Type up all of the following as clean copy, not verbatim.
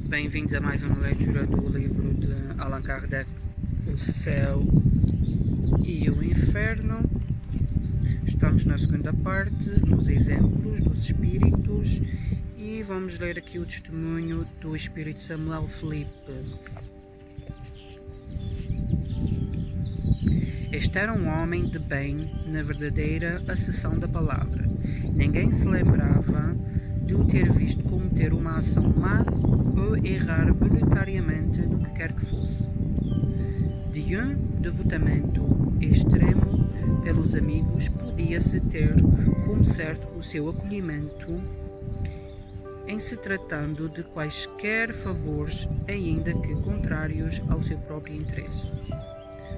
Bem-vindos a mais uma leitura do livro de Allan Kardec, O Céu e o Inferno. Estamos na segunda parte, nos exemplos dos espíritos, e vamos ler aqui o testemunho do espírito Samuel Felipe. Este era um homem de bem na verdadeira acessão da palavra. Ninguém se lembrava de o ter visto cometer uma ação má ou errar voluntariamente no que quer que fosse. De um devotamento extremo pelos amigos, podia-se ter como certo o seu acolhimento em se tratando de quaisquer favores, ainda que contrários ao seu próprio interesse.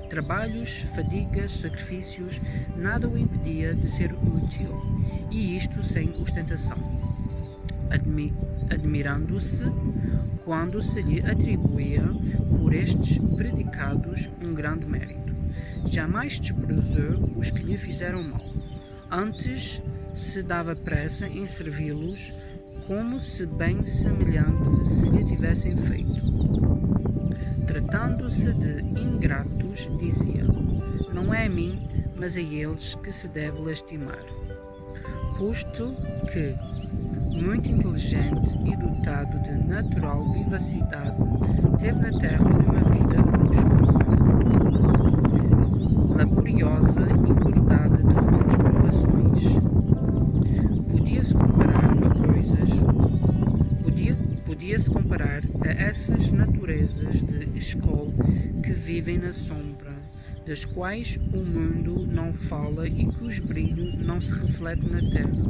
Trabalhos, fadigas, sacrifícios, nada o impedia de ser útil, e isto sem ostentação, admirando-se quando se lhe atribuía por estes predicados um grande mérito. Jamais desprezou os que lhe fizeram mal, antes se dava pressa em servi-los como se bem semelhante se lhe tivessem feito. Tratando-se de ingratos, dizia: não é a mim, mas a eles que se deve lastimar. Posto que, muito inteligente e dotado de natural vivacidade, teve na terra uma vida obscura, laboriosa e bordada de fontes provações. Podia-se comparar a essas naturezas de escola que vivem na sombra, das quais o mundo não fala e cujo brilho não se reflete na terra.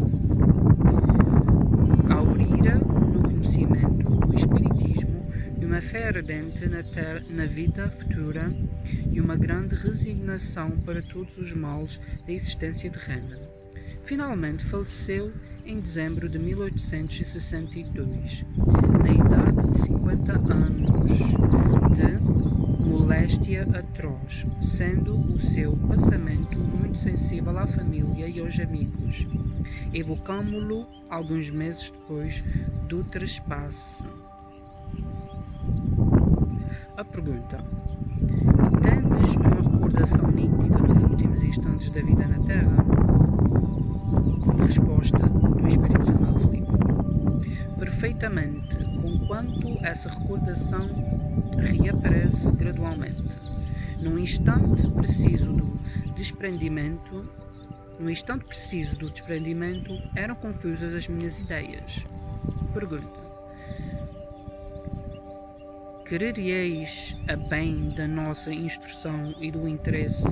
Aurira no conhecimento do Espiritismo e uma fé ardente na vida futura e uma grande resignação para todos os males da existência terrena. Finalmente faleceu em dezembro de 1862, na idade de 50 anos, de moléstia atroz, sendo o seu passamento muito sensível à família e aos amigos. Evocámo-lo alguns meses depois do trespasse. A pergunta: tendes uma recordação nítida dos últimos instantes da vida na Terra? Resposta do Espírito Samuel Felipe: perfeitamente, conquanto essa recordação reaparece gradualmente. No instante preciso do desprendimento, eram confusas as minhas ideias. Pergunta: quereríeis a bem da nossa instrução e do interesse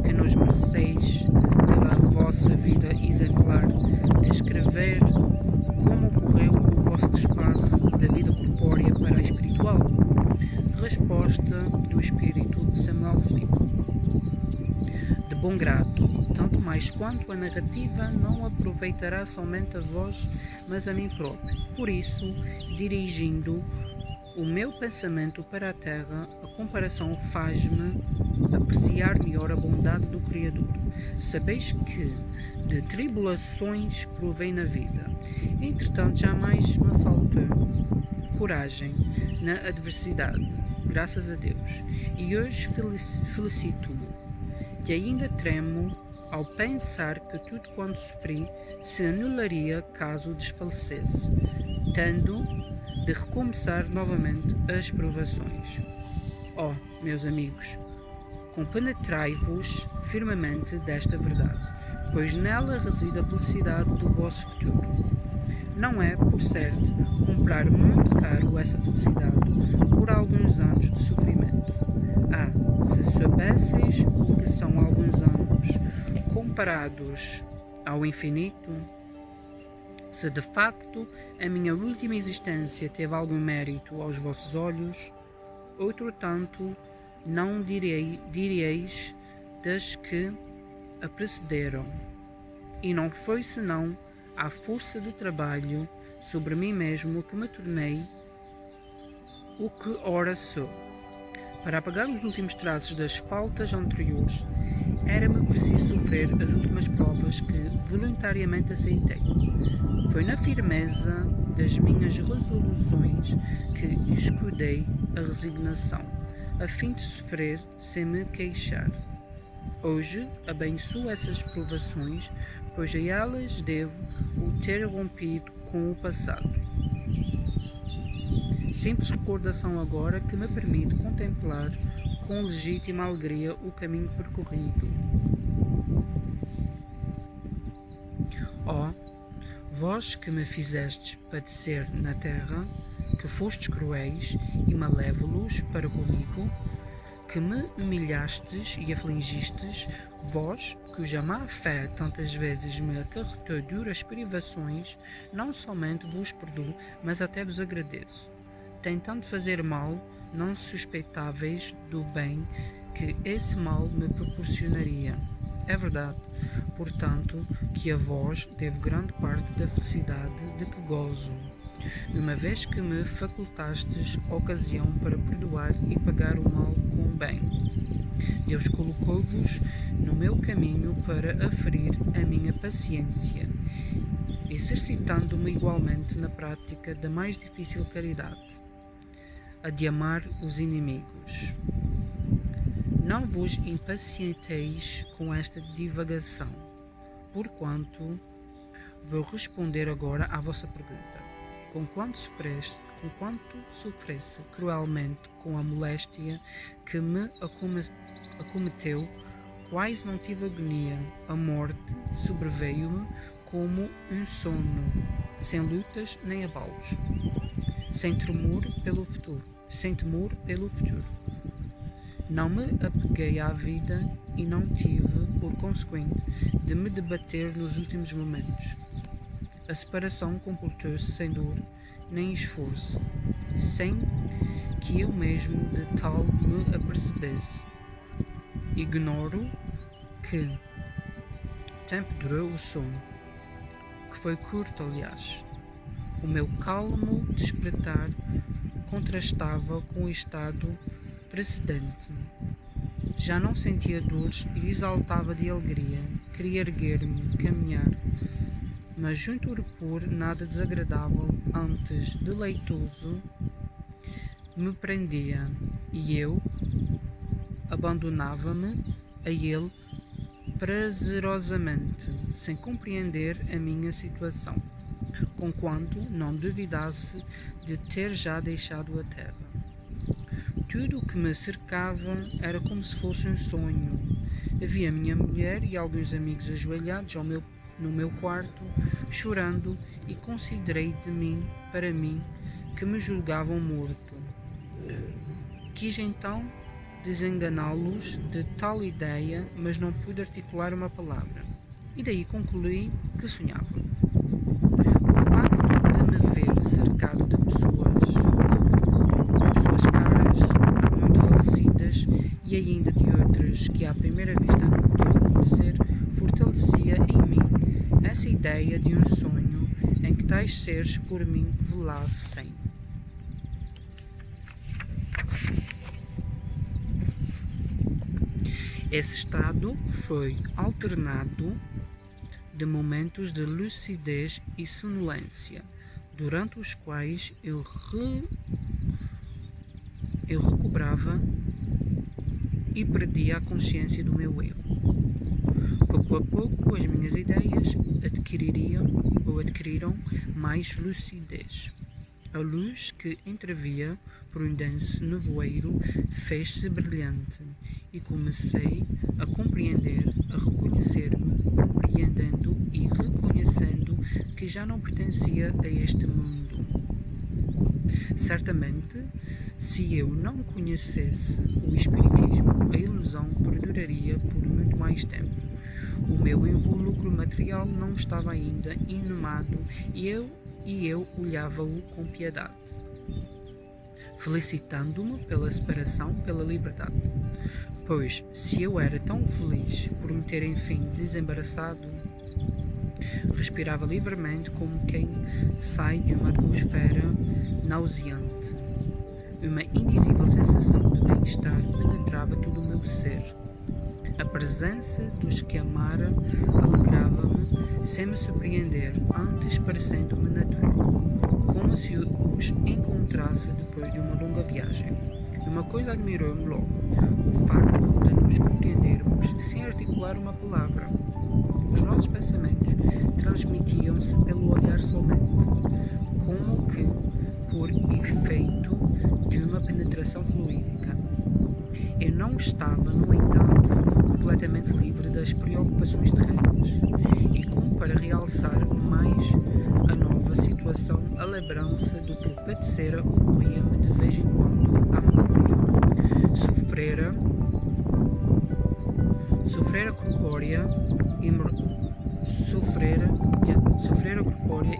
que nos mereceis pela vossa vida exemplar, descrever como ocorreu o vosso despaço da vida corpórea para a espiritual? Resposta do Espírito Samuel Felipe: de bom grado, tanto mais quanto a narrativa não aproveitará somente a vós, mas a mim próprio. Por isso, dirigindo o meu pensamento para a terra, a comparação faz-me apreciar melhor a bondade do Criador. Sabeis que de tribulações provei na vida, entretanto jamais me faltou coragem na adversidade, graças a Deus, e hoje felicito-me, que ainda tremo ao pensar que tudo quanto sofri se anularia caso desfalecesse, tendo de recomeçar novamente as provações. Oh, meus amigos, compenetrai-vos firmemente desta verdade, pois nela reside a felicidade do vosso futuro. Não é, por certo, comprar muito caro essa felicidade por alguns anos de sofrimento. Ah, se soubesseis o que são alguns anos comparados ao infinito, se de facto a minha última existência teve algum mérito aos vossos olhos, outro tanto não direis das que a precederam. E não foi senão à força de trabalho sobre mim mesmo que me tornei o que ora sou. Para apagar os últimos traços das faltas anteriores, era-me preciso sofrer as últimas provas que voluntariamente aceitei. Foi na firmeza das minhas resoluções que escudei a resignação, a fim de sofrer sem me queixar. Hoje abençoo essas provações, pois a elas devo o ter rompido com o passado. Simples recordação agora que me permite contemplar com legítima alegria o caminho percorrido. Ó, vós que me fizestes padecer na terra, que fostes cruéis e malévolos para comigo, que me humilhastes e afligistes, vós, cuja má fé tantas vezes me acarretou duras privações, não somente vos perdoo, mas até vos agradeço, tentando fazer mal, não suspeitáveis do bem que esse mal me proporcionaria. É verdade, portanto, que a vós devo grande parte da felicidade de que gozo, uma vez que me facultastes ocasião para perdoar e pagar o mal com o bem. Deus colocou-vos no meu caminho para aferir a minha paciência, exercitando-me igualmente na prática da mais difícil caridade, a de amar os inimigos. Não vos impacienteis com esta divagação, porquanto vou responder agora à vossa pergunta. Conquanto sofresse cruelmente com a moléstia que me acometeu, quase não tive agonia, a morte sobreveio-me como um sono, sem lutas nem abalos, sem temor pelo futuro. Não me apeguei à vida e não tive, por consequente, de me debater nos últimos momentos. A separação completou-se sem dor nem esforço, sem que eu mesmo de tal me apercebesse. Ignoro que tempo durou o sono, que foi curto, aliás. O meu calmo despertar contrastava com o estado precedente. Já não sentia dores e exaltava de alegria. Queria erguer-me, caminhar, mas junto ao repor nada desagradável, antes deleitoso, me prendia, e eu abandonava-me a ele prazerosamente, sem compreender a minha situação, conquanto não duvidasse de ter já deixado a terra. Tudo o que me cercava era como se fosse um sonho. Havia minha mulher e alguns amigos ajoelhados no meu quarto, chorando, e considerei para mim que me julgavam morto. Quis então desenganá-los de tal ideia, mas não pude articular uma palavra, e daí concluí que sonhava. O facto de me ver cercado de pessoas caras, muito falecidas, e ainda de outras que à primeira vista não podia reconhecer, fortalecia em mim essa ideia de um sonho em que tais seres por mim velassem. Esse estado foi alternado de momentos de lucidez e sonolência, durante os quais eu recobrava e perdia a consciência do meu eu. Pouco a pouco as minhas ideias adquiriram mais lucidez. A luz que entrevia por um denso nevoeiro fez-se brilhante, e comecei a compreender, a reconhecer-me, compreendendo e reconhecendo que já não pertencia a este mundo. Certamente, se eu não conhecesse o Espiritismo, a ilusão perduraria por muito mais tempo. O meu invólucro material não estava ainda inumado e eu olhava-o com piedade, felicitando-me pela separação, pela liberdade. Pois, se eu era tão feliz por me ter enfim desembaraçado, respirava livremente como quem sai de uma atmosfera nauseante. Uma indizível sensação de bem-estar penetrava todo o meu ser. A presença dos que amara alegrava-me sem me surpreender, antes parecendo-me natural, como se os encontrasse depois de uma longa viagem. Uma coisa admirou-me logo, o facto de nos compreendermos sem articular uma palavra. Os nossos pensamentos transmitiam-se pelo olhar somente, como que por efeito de uma penetração fluídica. Eu não estava, no entanto, completamente livre das preocupações terrenas, e como para realçar mais a nova situação, a lembrança do que padecera ocorria-me de vez em quando à memória. Sofrera corpórea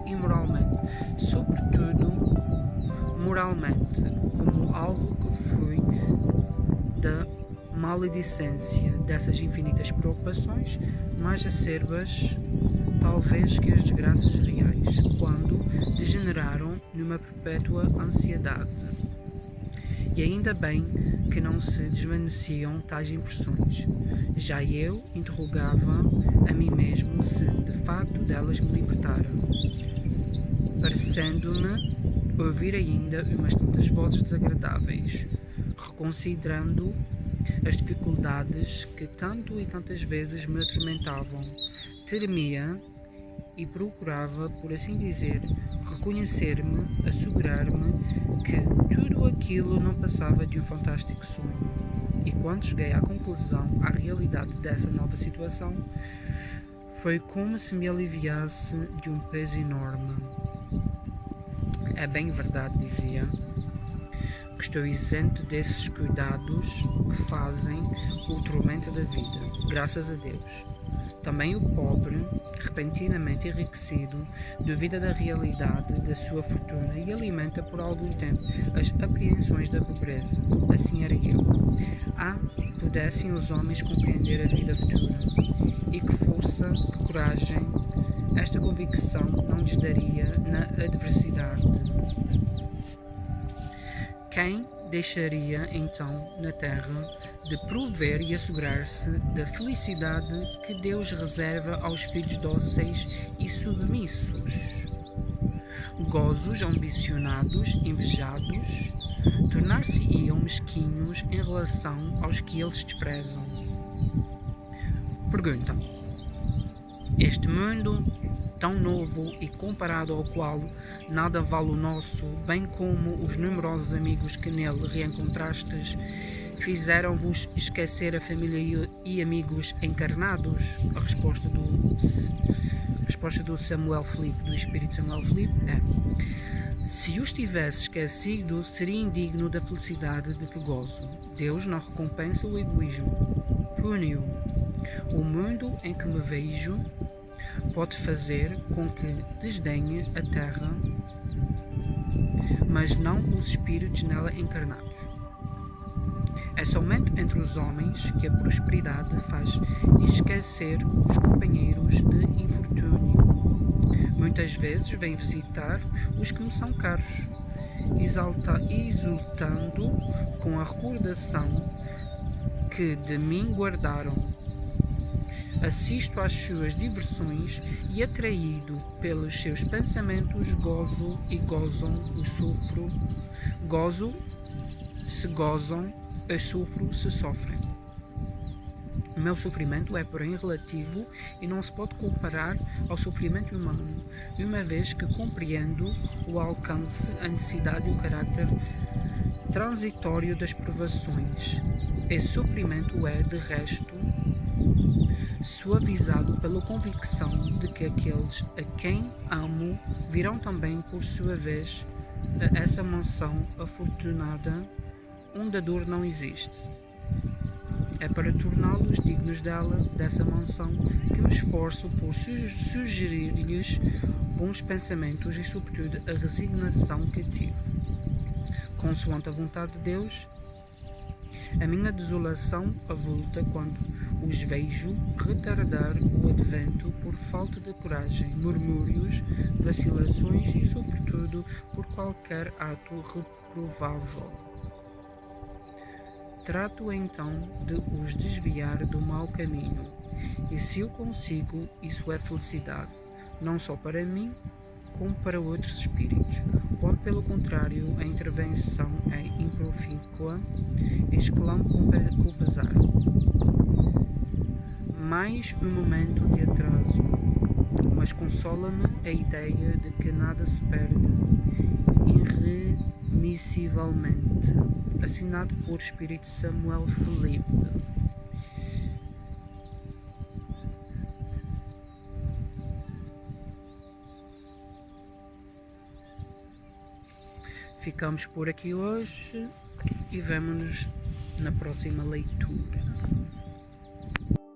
e moralmente, sobretudo moralmente, como alvo que fui da maledicência dessas infinitas preocupações, mais acerbas talvez que as desgraças reais, quando degeneraram numa perpétua ansiedade. E ainda bem que não se desvaneciam tais impressões. Já eu interrogava a mim mesmo se, de facto, delas me libertaram, parecendo-me ouvir ainda umas tantas vozes desagradáveis, reconsiderando as dificuldades que tanto e tantas vezes me atormentavam. Temia e procurava, por assim dizer, reconhecer-me, assegurar-me que tudo aquilo não passava de um fantástico sonho. E quando cheguei à conclusão, à realidade dessa nova situação, foi como se me aliviasse de um peso enorme. É bem verdade, dizia, que estou isento desses cuidados que fazem o tormento da vida, graças a Deus. Também o pobre, repentinamente enriquecido, duvida da realidade da sua fortuna e alimenta por algum tempo as apreensões da pobreza. Assim era eu. Pudessem os homens compreender a vida futura, e que força, que coragem, esta convicção não lhes daria na adversidade. Quem deixaria então na terra de prover e assegurar-se da felicidade que Deus reserva aos filhos dóceis e submissos? Gozos ambicionados, invejados, tornar-se-iam mesquinhos em relação aos que eles desprezam. Pergunta: este mundo tão novo e comparado ao qual nada vale o nosso, bem como os numerosos amigos que nele reencontrastes, fizeram-vos esquecer a família e amigos encarnados? A resposta do Samuel Filipe, do Espírito Samuel Filipe, é: se os tivesse esquecido, seria indigno da felicidade de que gozo. Deus não recompensa o egoísmo, pune-o. O mundo em que me vejo pode fazer com que desdenhe a terra, mas não os espíritos nela encarnados. É somente entre os homens que a prosperidade faz esquecer os companheiros de infortúnio. Muitas vezes vem visitar os que me são caros, exultando com a recordação que de mim guardaram. Assisto às suas diversões e, atraído pelos seus pensamentos, gozo e gozam, o sofro. Gozo se gozam, eu sofro se sofrem. O meu sofrimento é, porém, relativo e não se pode comparar ao sofrimento humano, uma vez que compreendo o alcance, a necessidade e o caráter transitório das provações. Esse sofrimento é, de resto, suavizado pela convicção de que aqueles a quem amo virão também, por sua vez, a essa mansão afortunada onde a dor não existe. É para torná-los dignos dessa mansão, que me esforço por sugerir-lhes bons pensamentos e, sobretudo, a resignação que tive. Consoante a vontade de Deus, a minha desolação avulta quando os vejo retardar o advento por falta de coragem, murmúrios, vacilações e, sobretudo, por qualquer ato reprovável. Trato então de os desviar do mau caminho, e se eu consigo, isso é felicidade, não só para mim, como para outros espíritos. Quando, pelo contrário, a intervenção é improfícua, exclamo com pesar. Mais um momento de atraso, mas consola-me a ideia de que nada se perde irremissivelmente. Assinado por Espírito Samuel Felipe. Ficamos por aqui hoje e vemo-nos na próxima leitura.